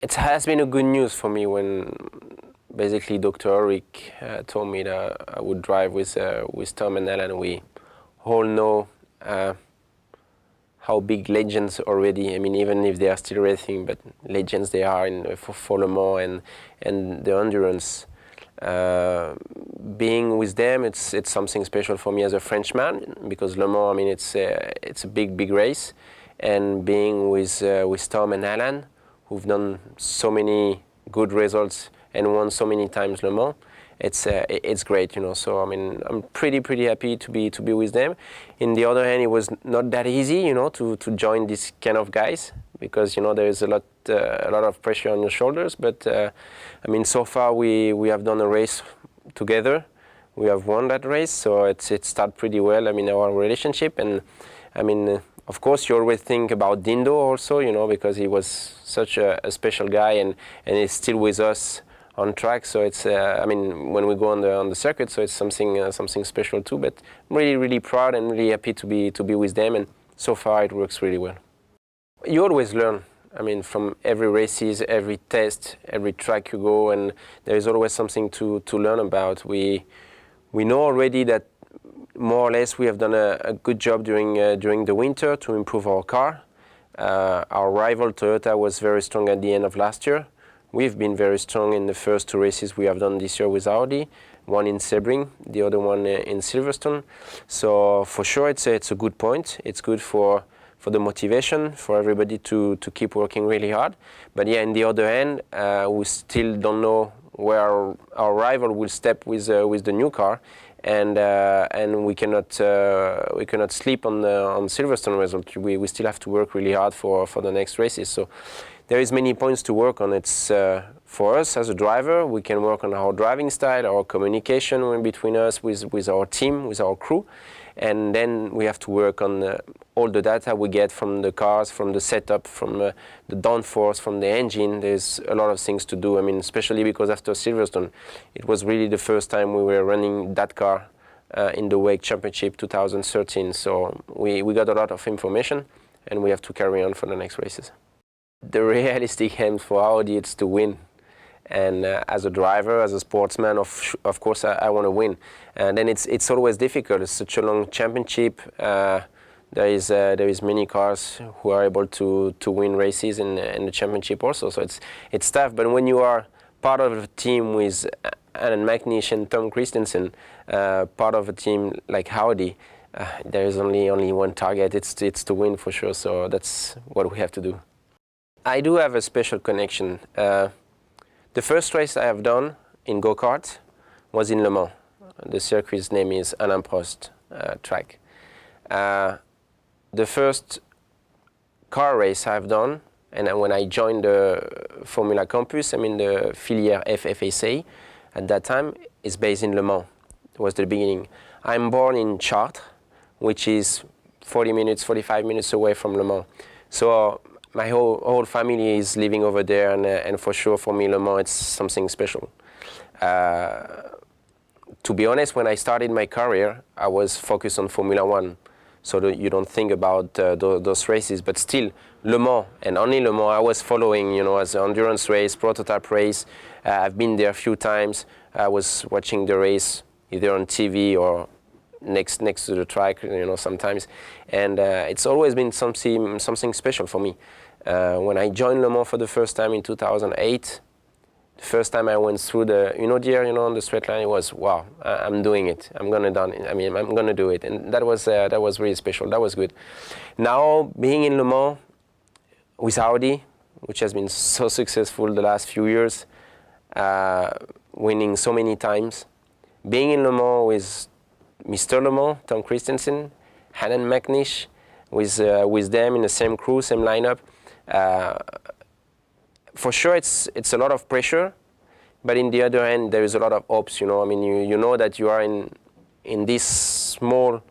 It has been a good news for me when basically Dr. Loic told me that I would drive with Tom and Alan. We all know how big legends already. I mean, even if they are still racing, but legends they are for Le Mans and the endurance. Being with them, it's something special for me as a Frenchman, because Le Mans, I mean, it's a big race, and being with Tom and Alan, who've done so many good results and won so many times Le Mans, it's great, you know. So I mean, I'm pretty happy to be with them. In the other hand, it was not that easy, you know, to join these kind of guys, because you know there is a lot of pressure on your shoulders. But I mean, so far we have done a race together. We have won that race, so it started pretty well. I mean, our relationship, and I mean, of course, you always think about Dindo also, you know, because he was such a special guy, and he's still with us on track. So it's, I mean, when we go on the circuit, so it's something special too. But I'm really proud and really happy to be with them, and so far it works really well. You always learn. I mean, from every races, every test, every track you go, and there is always something to learn about. We know already that more or less we have done a good job during the winter to improve our car. Our rival Toyota was very strong at the end of last year. We've been very strong in the first two races we have done this year with Audi, one in Sebring, the other one in Silverstone. So for sure it's a good point. It's good for the motivation, for everybody to keep working really hard. But yeah, on the other hand, we still don't know where our rival will step with the new car. And we cannot sleep on Silverstone result. We still have to work really hard for the next races. So there is many points to work on. It's for us as a driver, we can work on our driving style, our communication between us, with our team, with our crew, and then we have to work on all the data we get from the cars, from the setup, from the downforce, from the engine. There's a lot of things to do. I mean, especially because after Silverstone, it was really the first time we were running that car in the WEG Championship 2013. So we got a lot of information, and we have to carry on for the next races. The realistic aim for Audi is to win. And as a driver, as a sportsman, of course, I want to win. And then it's always difficult. It's such a long championship. There is many cars who are able to win races in the championship also. So it's tough. But when you are part of a team with Alan McNish and Tom Christensen, part of a team like Audi, there is only one target. It's to win for sure. So that's what we have to do. I do have a special connection. The first race I have done in go-kart was in Le Mans. The circuit's name is Alain Prost track. The first car race I've done, and when I joined the Formula Campus, I mean the Filière FFSA, at that time, is based in Le Mans. It was the beginning. I'm born in Chartres, which is 45 minutes away from Le Mans. So my whole family is living over there, and for sure for me Le Mans it's something special. To be honest, when I started my career, I was focused on Formula One, so that you don't think about those races. But still, Le Mans and only Le Mans I was following, you know, as an endurance race, prototype race. I've been there a few times. I was watching the race either on TV or next to the track, you know, sometimes, and it's always been something special for me. When I joined Le Mans for the first time in 2008, the first time I went through the Unodier, you know, on the straight line, it was wow, I'm doing it. I'm gonna do it, and that was really special. That was good. Now being in Le Mans with Audi, which has been so successful the last few years, winning so many times, being in Le Mans with Mr. Le Mans, Tom Christensen, Alan McNish, with them in the same crew, same lineup. For sure, it's a lot of pressure, but in the other hand, there is a lot of hopes. You know, I mean, you know that you are in this small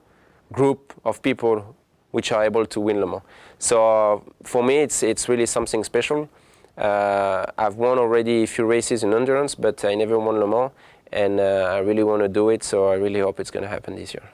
group of people which are able to win Le Mans. So for me, it's really something special. I've won already a few races in endurance, but I never won Le Mans, and I really want to do it. So I really hope it's going to happen this year.